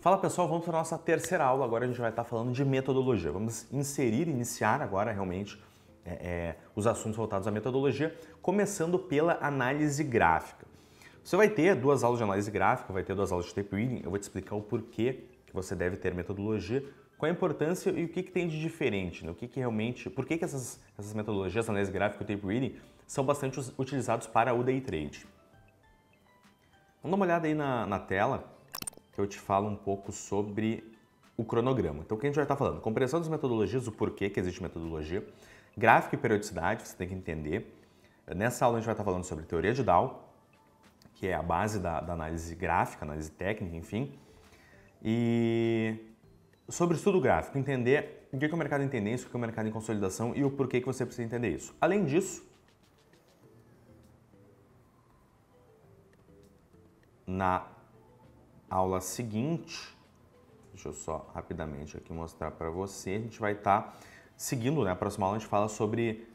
Fala pessoal, vamos para a nossa terceira aula. Agora a gente vai estar falando de metodologia. Vamos iniciar agora realmente os assuntos voltados à metodologia, começando pela análise gráfica. Você vai ter duas aulas de análise gráfica, vai ter duas aulas de tape reading. Eu vou te explicar o porquê que você deve ter metodologia, qual a importância e o que tem de diferente, né? Por que essas metodologias, análise gráfica e tape reading, são bastante utilizados para o day trade. Vamos dar uma olhada aí na tela, que eu te falo um pouco sobre o cronograma. Então, o que a gente vai estar falando? Compreensão das metodologias, o porquê que existe metodologia, gráfico e periodicidade, você tem que entender. Nessa aula a gente vai estar falando sobre teoria de Dow, que é a base da análise gráfica, análise técnica, enfim. E sobre estudo gráfico, entender o que é o mercado em tendência, o que é o mercado em consolidação e o porquê que você precisa entender isso. Além disso, na aula seguinte, deixa eu só rapidamente aqui mostrar para você, a gente vai estar seguindo, né? A próxima aula a gente fala sobre,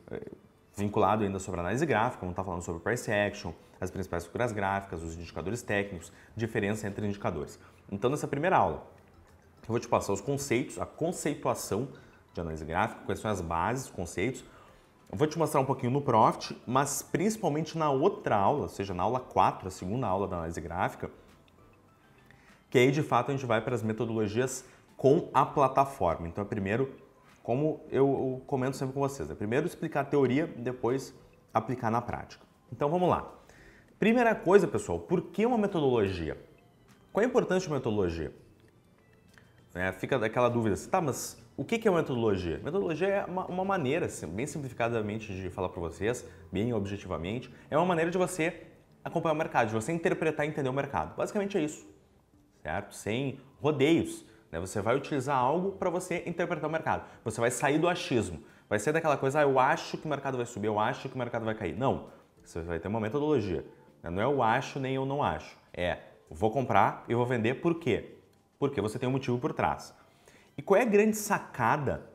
vinculado ainda sobre análise gráfica, vamos estar falando sobre price action, as principais figuras gráficas, os indicadores técnicos, diferença entre indicadores. Então, nessa primeira aula, eu vou te passar os conceitos, a conceituação de análise gráfica, quais são as bases, os conceitos. Eu vou te mostrar um pouquinho no Profit, mas principalmente na outra aula, ou seja, na aula 4, a segunda aula da análise gráfica, que aí de fato a gente vai para as metodologias com a plataforma. Então, primeiro, como eu comento sempre com vocês, primeiro explicar a teoria, depois aplicar na prática. Então, vamos lá. Primeira coisa, pessoal, por que uma metodologia? Qual é a importância de uma metodologia? Fica aquela dúvida, tá, mas o que é uma metodologia? Metodologia é uma maneira, bem simplificadamente de falar para vocês, bem objetivamente, é uma maneira de você acompanhar o mercado, de você interpretar e entender o mercado. Basicamente é isso, certo? Sem rodeios, né? Você vai utilizar algo para você interpretar o mercado. Você vai sair do achismo. Vai ser daquela coisa, eu acho que o mercado vai subir, eu acho que o mercado vai cair. Não, você vai ter uma metodologia. Não é eu acho nem eu não acho. Vou comprar e vou vender por quê? Porque você tem um motivo por trás. E qual é a grande sacada,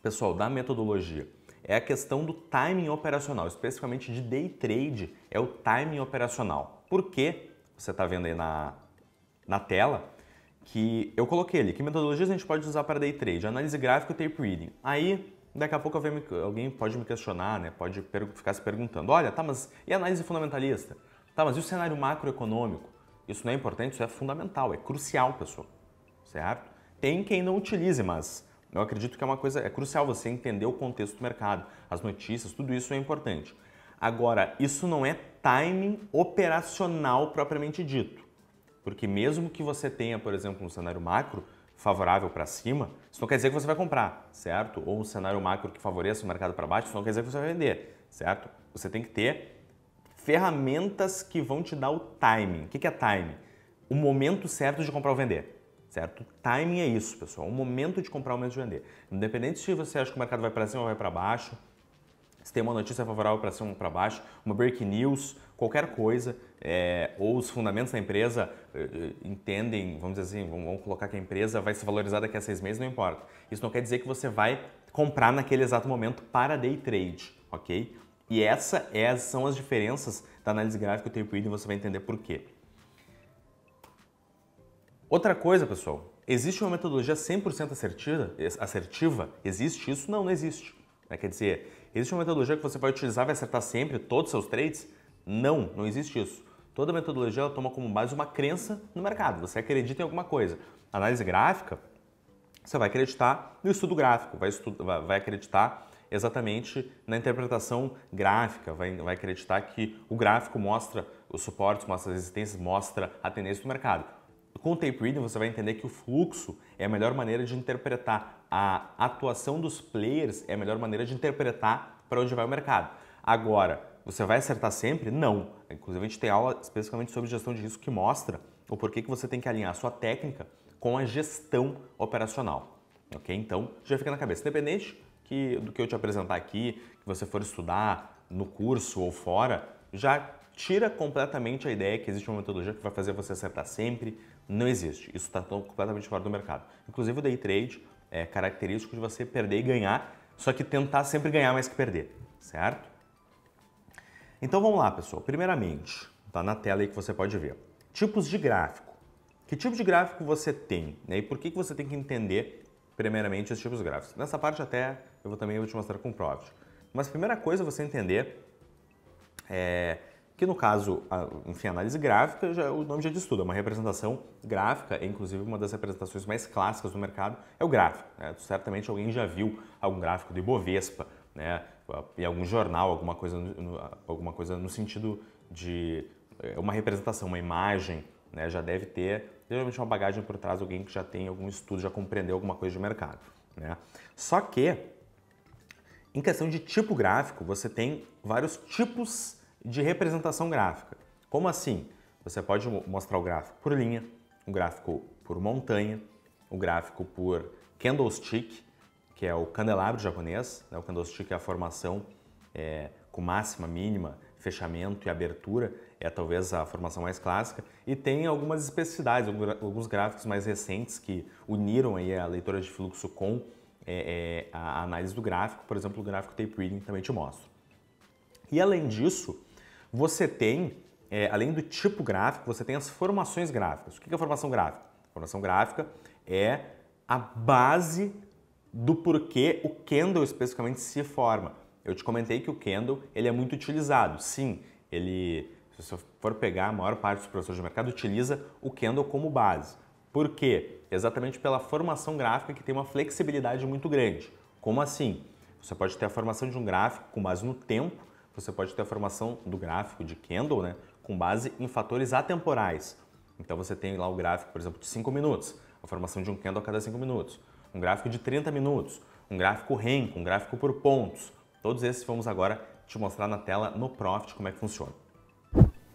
pessoal, da metodologia? É a questão do timing operacional, especificamente de day trade, é o timing operacional. Por quê? Você está vendo aí na tela que eu coloquei ali, que metodologias a gente pode usar para day trade, análise gráfica e tape reading. Aí, daqui a pouco alguém pode me questionar, né? Pode ficar se perguntando, olha, tá, mas e análise fundamentalista? Tá, mas e o cenário macroeconômico? Isso não é importante, isso é fundamental, é crucial, pessoal, certo? Tem quem não utilize, mas eu acredito que é crucial você entender o contexto do mercado, as notícias, tudo isso é importante. Agora, isso não é timing operacional propriamente dito, porque mesmo que você tenha, por exemplo, um cenário macro favorável para cima, isso não quer dizer que você vai comprar, certo? Ou um cenário macro que favoreça o mercado para baixo, isso não quer dizer que você vai vender, certo? Você tem que ter ferramentas que vão te dar o timing. O que é timing? O momento certo de comprar ou vender, certo? Timing é isso, pessoal, o momento de comprar ou momento de vender. Independente se você acha que o mercado vai para cima ou vai para baixo, se tem uma notícia favorável para cima ou para baixo, uma breaking news, qualquer coisa, ou os fundamentos da empresa entendem, vamos dizer assim, vamos colocar que a empresa vai se valorizar daqui a 6 meses, não importa. Isso não quer dizer que você vai comprar naquele exato momento para day trade, ok? E essas são as diferenças da análise gráfica e o tape reading, você vai entender por quê. Outra coisa, pessoal, existe uma metodologia 100% assertiva? Existe isso? Não, não existe. Quer dizer, existe uma metodologia que você vai utilizar e vai acertar sempre todos os seus trades? Não, não existe isso. Toda metodologia ela toma como base uma crença no mercado, você acredita em alguma coisa. Análise gráfica, você vai acreditar no estudo gráfico, vai acreditar exatamente na interpretação gráfica, vai acreditar que o gráfico mostra os suportes, mostra as resistências, mostra a tendência do mercado. Com o tape reading você vai entender que o fluxo é a melhor maneira de interpretar, a atuação dos players é a melhor maneira de interpretar para onde vai o mercado. Agora, você vai acertar sempre? Não. Inclusive a gente tem aula especificamente sobre gestão de risco que mostra o porquê que você tem que alinhar a sua técnica com a gestão operacional. Ok? Então, já fica na cabeça. Independente do que eu te apresentar aqui, que você for estudar no curso ou fora, já tira completamente a ideia que existe uma metodologia que vai fazer você acertar sempre. Não existe. Isso está completamente fora do mercado. Inclusive o day trade é característico de você perder e ganhar, só que tentar sempre ganhar mais que perder, certo? Então vamos lá, pessoal. Primeiramente, tá na tela aí que você pode ver. Tipos de gráfico. Que tipo de gráfico você tem, né? E por que você tem que entender primeiramente esses tipos de gráficos? Nessa parte até eu vou te mostrar com o Profit. Mas a primeira coisa é você entender que no caso, enfim, análise gráfica, o nome já diz tudo, é uma representação gráfica, inclusive uma das representações mais clássicas do mercado é o gráfico, né? Certamente alguém já viu algum gráfico do Ibovespa, né? Em algum jornal, alguma coisa no sentido de uma representação, uma imagem, né? Já deve ter, geralmente, uma bagagem por trás, alguém que já tem algum estudo, já compreendeu alguma coisa de mercado, né? Só que, em questão de tipo gráfico, você tem vários tipos de representação gráfica. Como assim? Você pode mostrar o gráfico por linha, o gráfico por montanha, o gráfico por candlestick, que é o candelabro japonês, né? O candlestick é a formação com máxima, mínima, fechamento e abertura, é talvez a formação mais clássica, e tem algumas especificidades, alguns gráficos mais recentes que uniram aí a leitura de fluxo com a análise do gráfico, por exemplo, o gráfico tape reading também te mostro. E além disso, você tem, além do tipo gráfico, você tem as formações gráficas. O que é a formação gráfica? A formação gráfica é a base do porquê o candle especificamente se forma. Eu te comentei que o candle ele é muito utilizado. Sim, se você for pegar, a maior parte dos professores de mercado utiliza o candle como base. Por quê? Exatamente pela formação gráfica que tem uma flexibilidade muito grande. Como assim? Você pode ter a formação de um gráfico com base no tempo, você pode ter a formação do gráfico de candle, né, com base em fatores atemporais. Então você tem lá o gráfico, por exemplo, de 5 minutos, a formação de um candle a cada 5 minutos. Um gráfico de 30 minutos, um gráfico Renko, um gráfico por pontos. Todos esses vamos agora te mostrar na tela no Profit como é que funciona.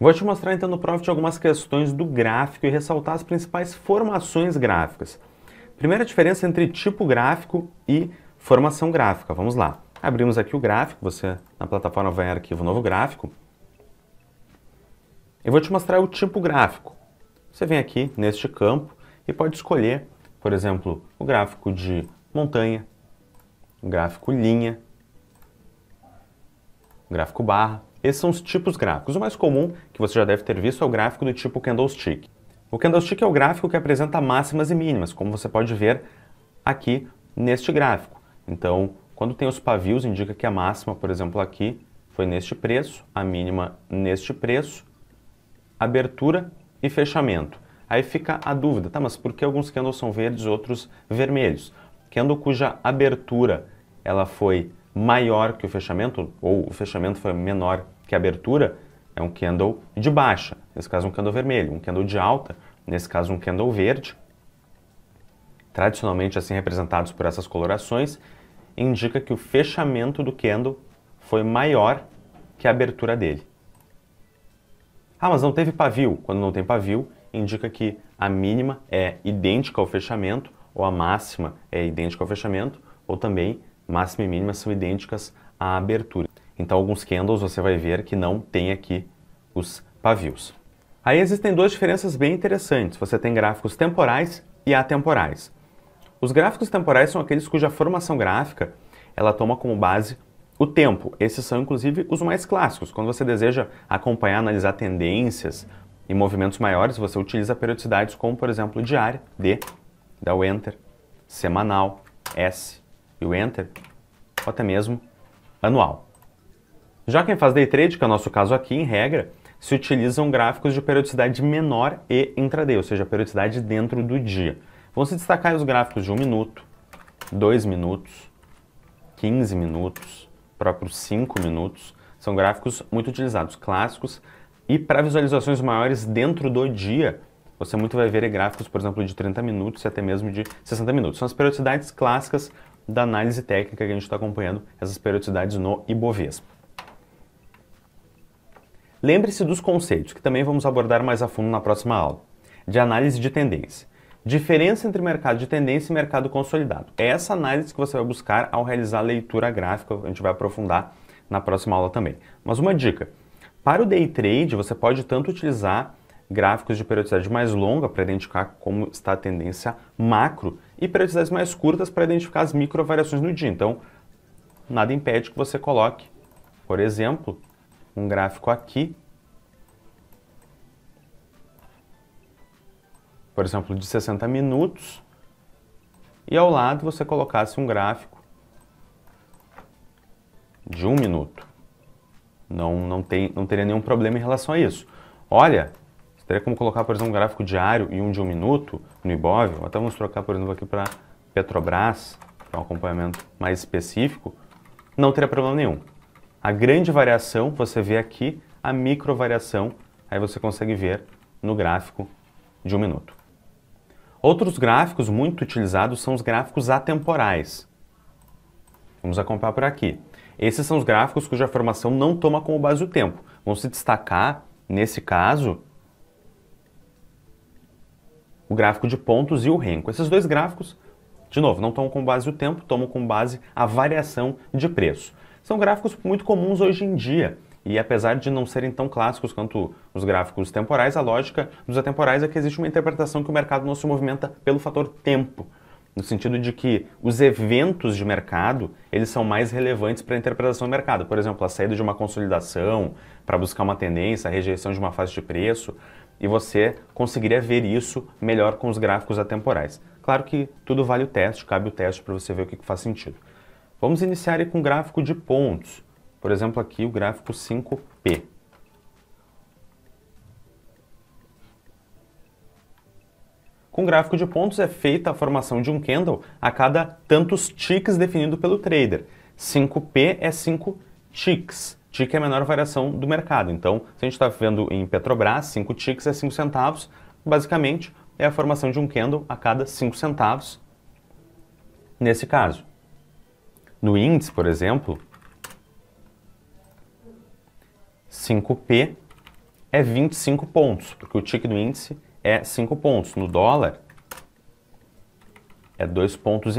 Vou te mostrar então no Profit algumas questões do gráfico e ressaltar as principais formações gráficas. Primeira diferença entre tipo gráfico e formação gráfica. Vamos lá. Abrimos aqui o gráfico, você na plataforma vai em arquivo novo gráfico. Eu vou te mostrar o tipo gráfico. Você vem aqui neste campo e pode escolher, por exemplo, o gráfico de montanha, o gráfico linha, o gráfico barra. Esses são os tipos gráficos. O mais comum, que você já deve ter visto, é o gráfico do tipo candlestick. O candlestick é o gráfico que apresenta máximas e mínimas, como você pode ver aqui neste gráfico. Então, quando tem os pavios, indica que a máxima, por exemplo, aqui foi neste preço, a mínima neste preço, abertura e fechamento. Aí fica a dúvida, tá, mas por que alguns candles são verdes e outros vermelhos? Candle cuja abertura ela foi maior que o fechamento, ou o fechamento foi menor que a abertura, é um candle de baixa, nesse caso um candle vermelho. Um candle de alta, nesse caso um candle verde, tradicionalmente assim representados por essas colorações, indica que o fechamento do candle foi maior que a abertura dele. Ah, mas não teve pavio. Quando não tem pavio, indica que a mínima é idêntica ao fechamento, ou a máxima é idêntica ao fechamento, ou também máxima e mínima são idênticas à abertura. Então, alguns candles você vai ver que não tem aqui os pavios. Aí existem duas diferenças bem interessantes. Você tem gráficos temporais e atemporais. Os gráficos temporais são aqueles cuja formação gráfica ela toma como base o tempo. Esses são, inclusive, os mais clássicos. Quando você deseja acompanhar, analisar tendências e movimentos maiores, você utiliza periodicidades como, por exemplo, diária, D, dá o Enter, semanal, S e o Enter, ou até mesmo anual. Já quem faz day trade, que é o nosso caso aqui, em regra, se utilizam gráficos de periodicidade menor e intraday, ou seja, periodicidade dentro do dia. Vão se destacar os gráficos de 1 minuto, 2 minutos, 15 minutos, próprios 5 minutos. São gráficos muito utilizados, clássicos. E para visualizações maiores dentro do dia, você muito vai ver gráficos, por exemplo, de 30 minutos e até mesmo de 60 minutos. São as periodicidades clássicas da análise técnica que a gente está acompanhando, essas periodicidades no Ibovespa. Lembre-se dos conceitos, que também vamos abordar mais a fundo na próxima aula, de análise de tendência. Diferença entre mercado de tendência e mercado consolidado. É essa análise que você vai buscar ao realizar a leitura gráfica, a gente vai aprofundar na próxima aula também. Mas uma dica, para o day trade você pode tanto utilizar gráficos de periodicidade mais longa para identificar como está a tendência macro e periodicidades mais curtas para identificar as micro variações no dia. Então, nada impede que você coloque, por exemplo, um gráfico aqui, por exemplo, de 60 minutos e ao lado você colocasse um gráfico de 1 minuto. Não teria nenhum problema em relação a isso. Olha, teria como colocar, por exemplo, um gráfico diário e um de 1 minuto no Ibov. Até vamos trocar, por exemplo, aqui para Petrobras, para um acompanhamento mais específico. Não teria problema nenhum. A grande variação, você vê aqui, a micro variação, aí você consegue ver no gráfico de 1 minuto. Outros gráficos muito utilizados são os gráficos atemporais. Vamos acompanhar por aqui. Esses são os gráficos cuja formação não toma como base o tempo. Vão se destacar, nesse caso, o gráfico de pontos e o renko. Esses dois gráficos, de novo, não tomam como base o tempo, tomam como base a variação de preço. São gráficos muito comuns hoje em dia e apesar de não serem tão clássicos quanto os gráficos temporais, a lógica dos atemporais é que existe uma interpretação que o mercado não se movimenta pelo fator tempo, no sentido de que os eventos de mercado, eles são mais relevantes para a interpretação do mercado. Por exemplo, a saída de uma consolidação para buscar uma tendência, a rejeição de uma fase de preço, e você conseguiria ver isso melhor com os gráficos atemporais. Claro que tudo vale o teste, cabe o teste para você ver o que faz sentido. Vamos iniciar aí com o gráfico de pontos. Por exemplo, aqui o gráfico 5P. Com o gráfico de pontos é feita a formação de um candle a cada tantos ticks definido pelo trader. 5P é 5 ticks. Tick é a menor variação do mercado. Então, se a gente está vendo em Petrobras, 5 ticks é 5 centavos. Basicamente, é a formação de um candle a cada 5 centavos nesse caso. No índice, por exemplo, 5P é 25 pontos, porque o tick do índice é 5 pontos. No dólar, é 2,5 pontos.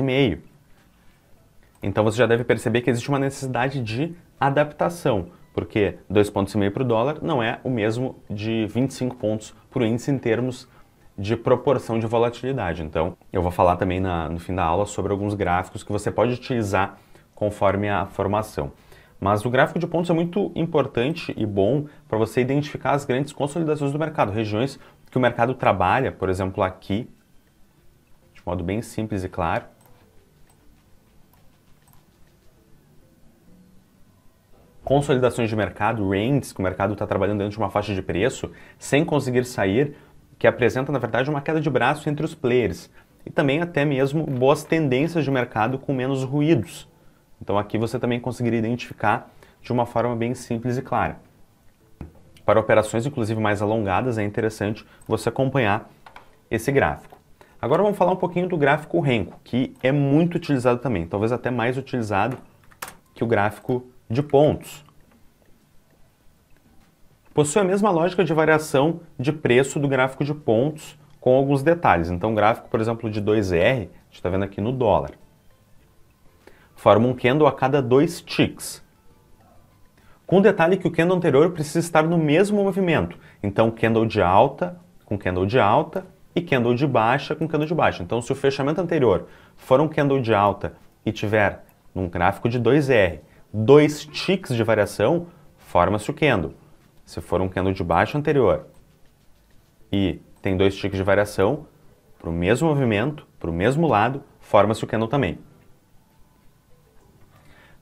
Então, você já deve perceber que existe uma necessidade de adaptação, porque 2,5 pontos para o dólar não é o mesmo de 25 pontos para o índice em termos de proporção de volatilidade. Então, eu vou falar também no fim da aula sobre alguns gráficos que você pode utilizar conforme a formação. Mas o gráfico de pontos é muito importante e bom para você identificar as grandes consolidações do mercado, regiões que o mercado trabalha, por exemplo, aqui, de modo bem simples e claro. Consolidações de mercado, ranges, que o mercado está trabalhando dentro de uma faixa de preço, sem conseguir sair, que apresenta, na verdade, uma queda de braço entre os players. E também até mesmo boas tendências de mercado com menos ruídos. Então aqui você também conseguiria identificar de uma forma bem simples e clara. Para operações, inclusive, mais alongadas, é interessante você acompanhar esse gráfico. Agora vamos falar um pouquinho do gráfico renko, que é muito utilizado também, talvez até mais utilizado que o gráfico de pontos. Possui a mesma lógica de variação de preço do gráfico de pontos, com alguns detalhes. Então, o gráfico, por exemplo, de 2R, a gente está vendo aqui no dólar, forma um candle a cada 2 ticks. Com o detalhe que o candle anterior precisa estar no mesmo movimento. Então, candle de alta com candle de alta e candle de baixa com candle de baixa. Então, se o fechamento anterior for um candle de alta e tiver, num gráfico de 2R, 2 ticks de variação, forma-se o candle. Se for um candle de baixa anterior e tem 2 ticks de variação, para o mesmo movimento, para o mesmo lado, forma-se o candle também.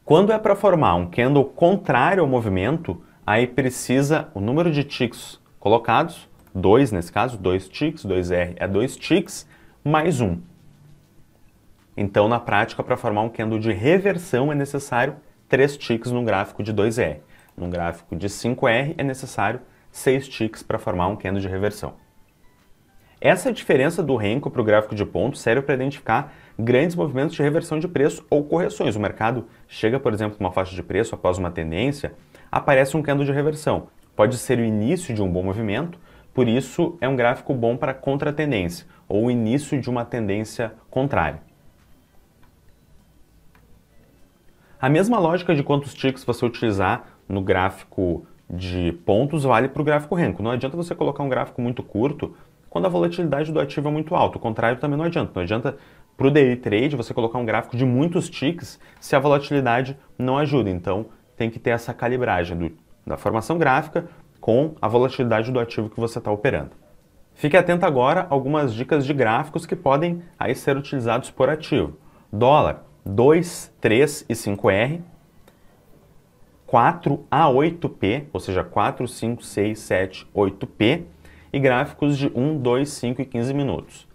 Quando é para formar um candle contrário ao movimento, aí precisa o número de ticks colocados, 2 nesse caso, 2 ticks, 2R é 2 ticks, mais 1. Então, na prática, para formar um candle de reversão é necessário 3 ticks num gráfico de 2R. Num gráfico de 5R é necessário 6 ticks para formar um candle de reversão. Essa diferença do renko para o gráfico de pontos serve para identificar grandes movimentos de reversão de preço ou correções. O mercado chega, por exemplo, numa faixa de preço após uma tendência, aparece um candle de reversão. Pode ser o início de um bom movimento, por isso é um gráfico bom para contra-tendência ou o início de uma tendência contrária. A mesma lógica de quantos ticks você utilizar no gráfico de pontos vale para o gráfico renko. Não adianta você colocar um gráfico muito curto quando a volatilidade do ativo é muito alta. O contrário também não adianta. Não adianta para o day trade você colocar um gráfico de muitos ticks se a volatilidade não ajuda. Então tem que ter essa calibragem da formação gráfica com a volatilidade do ativo que você está operando. Fique atento agora a algumas dicas de gráficos que podem aí ser utilizados por ativo. Dólar 2, 3 e 5R, 4 a 8P, ou seja, 4, 5, 6, 7, 8P, e gráficos de 1, 2, 5 e 15 minutos.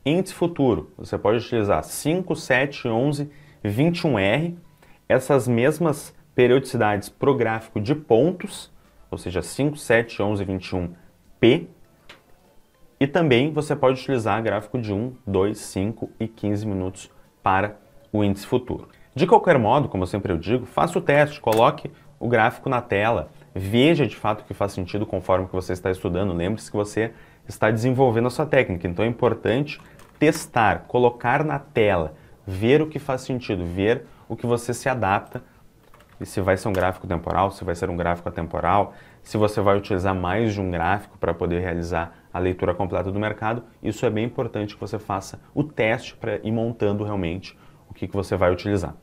Índice futuro, você pode utilizar 5, 7, 11, 21R, essas mesmas periodicidades para o gráfico de pontos, ou seja, 5, 7, 11, 21P, e também você pode utilizar gráfico de 1, 2, 5 e 15 minutos para o índice futuro. De qualquer modo, como eu sempre digo, faça o teste, coloque o gráfico na tela, veja de fato o que faz sentido conforme que você está estudando. Lembre-se que você está desenvolvendo a sua técnica, então é importante testar, colocar na tela, ver o que faz sentido, ver o que você se adapta, e se vai ser um gráfico temporal, se vai ser um gráfico atemporal, se você vai utilizar mais de um gráfico para poder realizar a leitura completa do mercado. Isso é bem importante que você faça o teste para ir montando realmente o que você vai utilizar.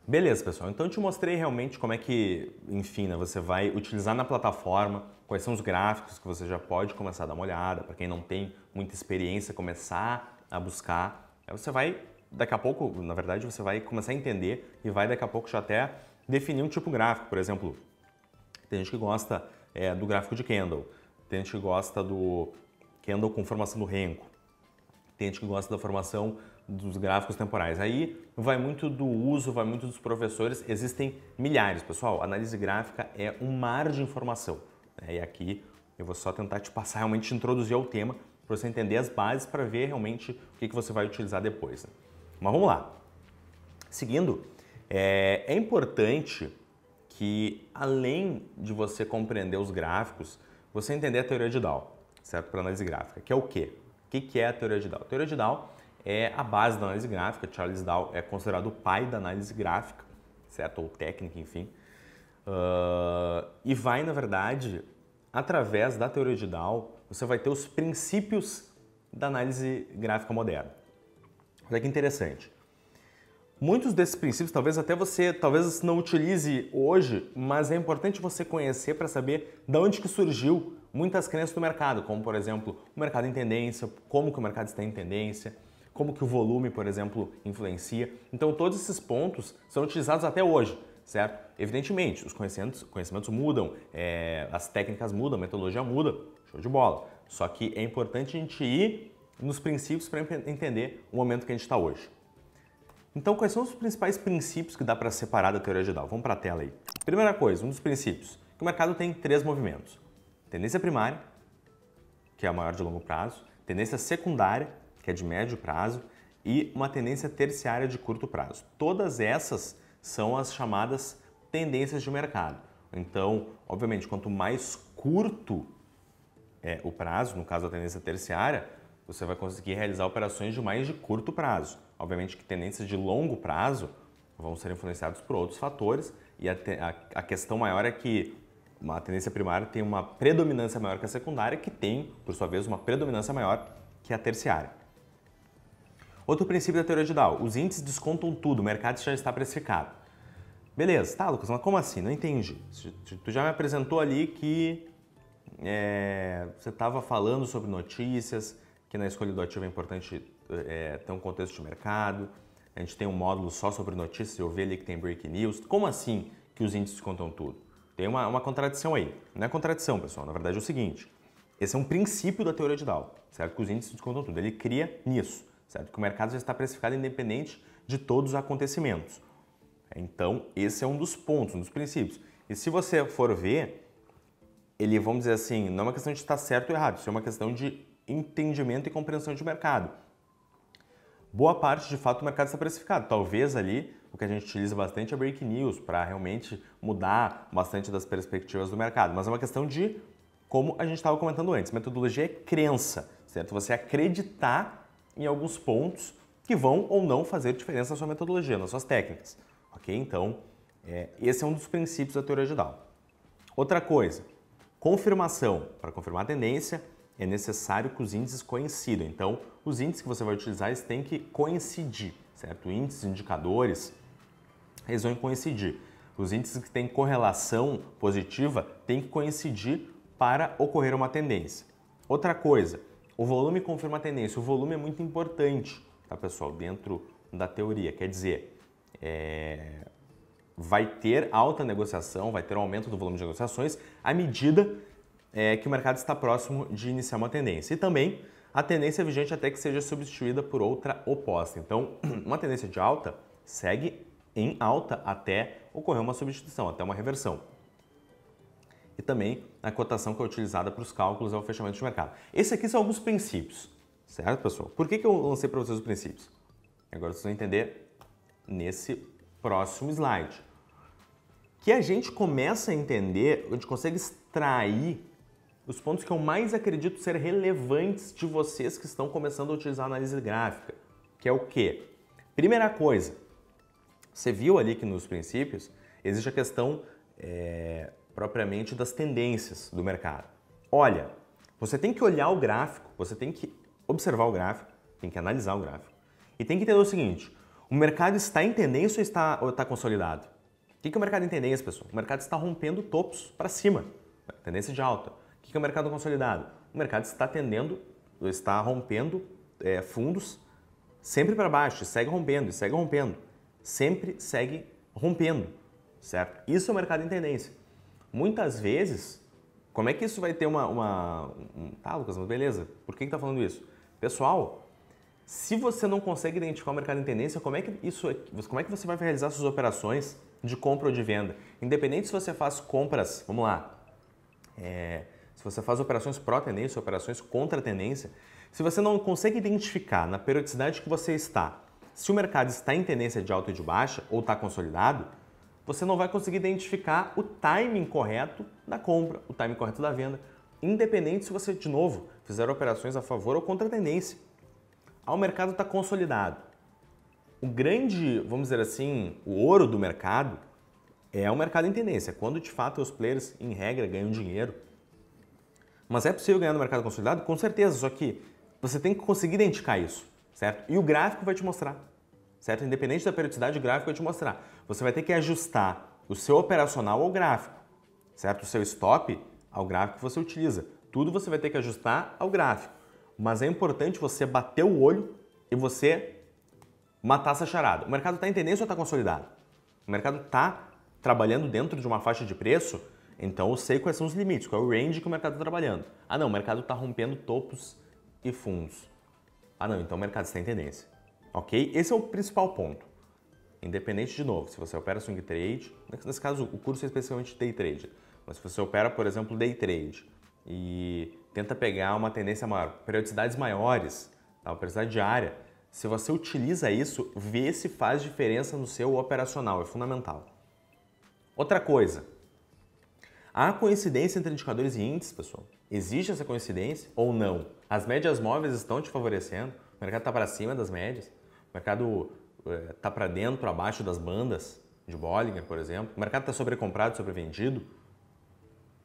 Beleza, pessoal. Então eu te mostrei realmente como é que, enfim, né, você vai utilizar na plataforma, quais são os gráficos que você já pode começar a dar uma olhada. Para quem não tem muita experiência, começar a buscar. Aí você vai, daqui a pouco, na verdade, você vai começar a entender e vai daqui a pouco já até definir um tipo gráfico. Por exemplo, tem gente que gosta do gráfico de candle, tem gente que gosta do candle com formação do renko, tem gente que gosta da formação dos gráficos temporais. Aí vai muito do uso, vai muito dos professores, existem milhares. Pessoal, análise gráfica é um mar de informação. E aqui eu vou só tentar te passar, realmente te introduzir ao tema, para você entender as bases, para ver realmente o que você vai utilizar depois. Né? Mas vamos lá. Seguindo, é importante que, além de você compreender os gráficos, você entender a teoria de Dow, certo? Para análise gráfica, que é o quê? O que é a teoria de Dow? A teoria de Dow é a base da análise gráfica. Charles Dow é considerado o pai da análise gráfica, certo? Ou técnica, enfim. E vai, na verdade, através da teoria de Dow, você vai ter os princípios da análise gráfica moderna. Olha que interessante. Muitos desses princípios, talvez até você não utilize hoje, mas é importante você conhecer para saber de onde que surgiu muitas crenças do mercado, como, por exemplo, o mercado em tendência, como que o mercado está em tendência, como que o volume, por exemplo, influencia. Então, todos esses pontos são utilizados até hoje, certo? Evidentemente, os conhecimentos mudam, as técnicas mudam, a metodologia muda, show de bola. Só que é importante a gente ir nos princípios para entender o momento que a gente está hoje. Então, quais são os principais princípios que dá para separar da teoria de Dow? Vamos para a tela aí. Primeira coisa, um dos princípios, que o mercado tem 3 movimentos. Tendência primária, que é a maior de longo prazo, tendência secundária, que é de médio prazo, e uma tendência terciária de curto prazo. Todas essas são as chamadas tendências de mercado. Então, obviamente, quanto mais curto é o prazo, no caso da tendência terciária, você vai conseguir realizar operações de mais de curto prazo. Obviamente que tendências de longo prazo vão ser influenciadas por outros fatores, e a questão maior é que uma tendência primária tem uma predominância maior que a secundária, que tem, por sua vez, uma predominância maior que a terciária. Outro princípio da teoria de Dow, os índices descontam tudo, o mercado já está precificado. Beleza, tá, Lucas, mas como assim? Não entendi. Tu já me apresentou ali que você estava falando sobre notícias, que na escolha do ativo é importante ter um contexto de mercado, a gente tem um módulo só sobre notícias, eu vi ali que tem breaking news. Como assim que os índices contam tudo? Tem uma contradição aí. Não é contradição, pessoal, na verdade é o seguinte, esse é um princípio da teoria de Dow, certo? Que os índices descontam tudo, ele cria nisso, certo? Que o mercado já está precificado independente de todos os acontecimentos. Então, esse é um dos pontos, um dos princípios. E se você for ver, ele, vamos dizer assim, não é uma questão de estar certo ou errado, isso é uma questão de entendimento e compreensão de mercado. Boa parte, de fato, o mercado está precificado. Talvez ali o que a gente utiliza bastante é breaking news para realmente mudar bastante das perspectivas do mercado. Mas é uma questão de, como a gente estava comentando antes, metodologia é crença, certo? Você acreditar em alguns pontos que vão ou não fazer diferença na sua metodologia, nas suas técnicas. Ok? Então, esse é um dos princípios da teoria de Dow. Outra coisa, confirmação. Para confirmar a tendência, é necessário que os índices coincidam. Então, os índices que você vai utilizar, eles têm que coincidir, certo? Índices, indicadores, eles vão coincidir. Os índices que têm correlação positiva têm que coincidir para ocorrer uma tendência. Outra coisa, o volume confirma a tendência. O volume é muito importante, tá, pessoal, dentro da teoria. Quer dizer, vai ter alta negociação, vai ter um aumento do volume de negociações à medida que o mercado está próximo de iniciar uma tendência. E também a tendência é vigente até que seja substituída por outra oposta. Então, uma tendência de alta segue em alta até ocorrer uma substituição, até uma reversão. E também a cotação que é utilizada para os cálculos é o fechamento de mercado. Esses aqui são alguns princípios, certo, pessoal? Por que eu lancei para vocês os princípios? Agora vocês vão entender nesse próximo slide. Que a gente começa a entender, a gente consegue extrair os pontos que eu mais acredito ser relevantes de vocês que estão começando a utilizar a análise gráfica, que é o quê? Primeira coisa, você viu ali que nos princípios existe a questão propriamente das tendências do mercado. Olha, você tem que olhar o gráfico, você tem que observar o gráfico, tem que analisar o gráfico e tem que entender o seguinte, o mercado está em tendência ou está consolidado? O que é o mercado em tendência, pessoal? O mercado está rompendo topos para cima, tendência de alta. O que é o mercado consolidado? O mercado está rompendo fundos sempre para baixo, segue rompendo, sempre segue rompendo, certo? Isso é o mercado em tendência. Muitas vezes, como é que isso vai ter Tá, Lucas, mas beleza, por que está falando isso? Pessoal, se você não consegue identificar o mercado em tendência, como é que você vai realizar suas operações de compra ou de venda? Independente se você faz compras, vamos lá, se você faz operações pró-tendência, operações contra-tendência, se você não consegue identificar na periodicidade que você está, se o mercado está em tendência de alta e de baixa ou está consolidado, você não vai conseguir identificar o timing correto da compra, o timing correto da venda, independente se você, de novo, fizer operações a favor ou contra a tendência. O mercado está consolidado. O grande, vamos dizer assim, o ouro do mercado é o mercado em tendência, quando de fato os players, em regra, ganham dinheiro. Mas é possível ganhar no mercado consolidado? Com certeza, só que você tem que conseguir identificar isso, certo? E o gráfico vai te mostrar, certo? Independente da periodicidade, o gráfico vai te mostrar. Você vai ter que ajustar o seu operacional ao gráfico, certo? O seu stop ao gráfico que você utiliza. Tudo você vai ter que ajustar ao gráfico. Mas é importante você bater o olho e você matar essa charada. O mercado está em tendência ou está consolidado? O mercado está trabalhando dentro de uma faixa de preço? Então eu sei quais são os limites, qual é o range que o mercado está trabalhando. Ah não, o mercado está rompendo topos e fundos. Ah não, então o mercado está em tendência. Ok? Esse é o principal ponto. Independente, de novo, se você opera swing trade, nesse caso o curso é especificamente day trade, mas se você opera, por exemplo, day trade e tenta pegar uma tendência maior, periodicidades maiores, tá? Uma periodicidade diária, se você utiliza isso, vê se faz diferença no seu operacional, é fundamental. Outra coisa, há coincidência entre indicadores e índices, pessoal? Existe essa coincidência ou não? As médias móveis estão te favorecendo? O mercado está para cima das médias? O mercado está para dentro, para baixo das bandas de Bollinger, por exemplo? O mercado está sobrecomprado, sobrevendido?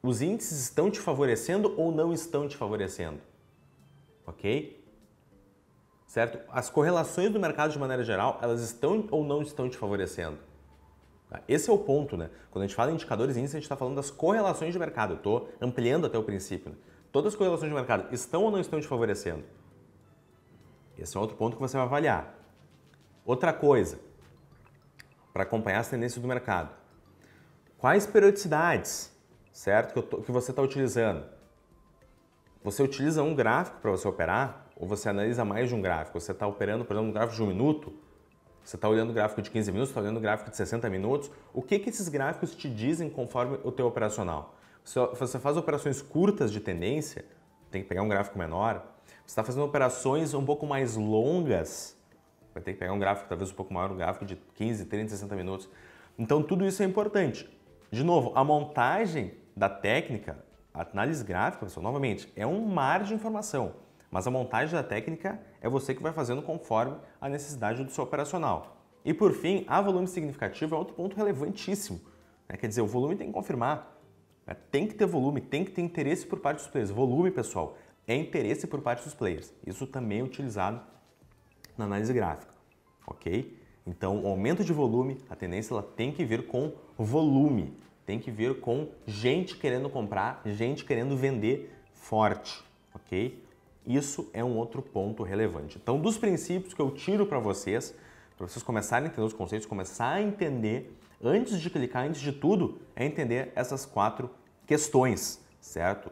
Os índices estão te favorecendo ou não estão te favorecendo? Ok? Certo? As correlações do mercado de maneira geral, elas estão ou não estão te favorecendo? Esse é o ponto, né? Quando a gente fala em indicadores e índices, a gente está falando das correlações de mercado. Eu estou ampliando até o princípio, né? Todas as correlações de mercado estão ou não estão te favorecendo? Esse é outro ponto que você vai avaliar. Outra coisa, para acompanhar as tendências do mercado. Quais periodicidades, certo, que você está utilizando? Você utiliza um gráfico para você operar ou você analisa mais de um gráfico? Você está operando, por exemplo, um gráfico de 1 minuto? Você está olhando o gráfico de 15 minutos, está olhando o gráfico de 60 minutos? O que esses gráficos te dizem conforme o teu operacional? Se você faz operações curtas de tendência, tem que pegar um gráfico menor. Você está fazendo operações um pouco mais longas, vai ter que pegar um gráfico talvez um pouco maior, um gráfico de 15, 30, 60 minutos. Então tudo isso é importante. De novo, a montagem da técnica, a análise gráfica, pessoal, novamente, é um mar de informação. Mas a montagem da técnica é você que vai fazendo conforme a necessidade do seu operacional. E por fim, a volume significativo é outro ponto relevantíssimo. Quer dizer, o volume tem que confirmar. Tem que ter volume, tem que ter interesse por parte dos players. Volume, pessoal, é interesse por parte dos players. Isso também é utilizado na análise gráfica, ok? Então, o aumento de volume, a tendência ela tem que vir com volume. Tem que vir com gente querendo comprar, gente querendo vender forte. ok? Isso é um outro ponto relevante. Então, dos princípios que eu tiro para vocês começarem a entender os conceitos, começar a entender, antes de clicar, antes de tudo, é entender essas 4 questões, certo?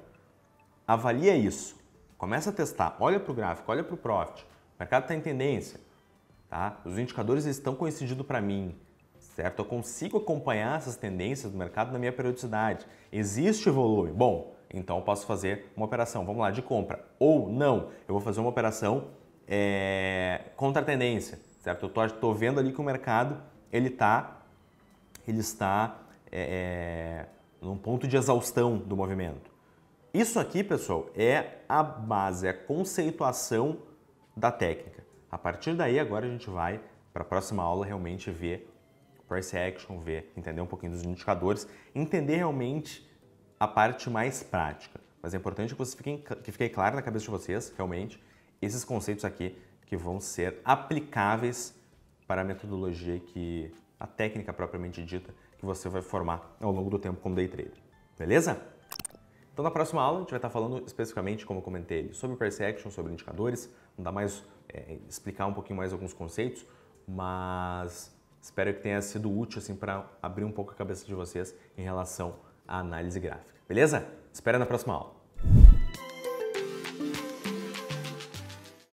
Avalia isso, começa a testar, olha para o gráfico, olha para o Profit, o mercado está em tendência, tá? Os indicadores estão coincidindo para mim, certo? Eu consigo acompanhar essas tendências do mercado na minha periodicidade. Existe volume? Bom, então eu posso fazer uma operação, vamos lá, de compra. Ou não, eu vou fazer uma operação contra a tendência, certo? Eu estou vendo ali que o mercado ele está num ponto de exaustão do movimento. Isso aqui, pessoal, é a base, é a conceituação da técnica. A partir daí, agora a gente vai para a próxima aula realmente ver price action, entender um pouquinho dos indicadores, entender realmente a parte mais prática. Mas é importante que fique claro na cabeça de vocês, realmente, esses conceitos aqui que vão ser aplicáveis para a metodologia a técnica propriamente dita, que você vai formar ao longo do tempo como day trader. Beleza? Então, na próxima aula, a gente vai estar falando especificamente, como eu comentei, sobre price action, sobre indicadores, não dá mais explicar um pouquinho mais alguns conceitos, mas espero que tenha sido útil assim, para abrir um pouco a cabeça de vocês em relação à análise gráfica. Beleza? Espero na próxima aula.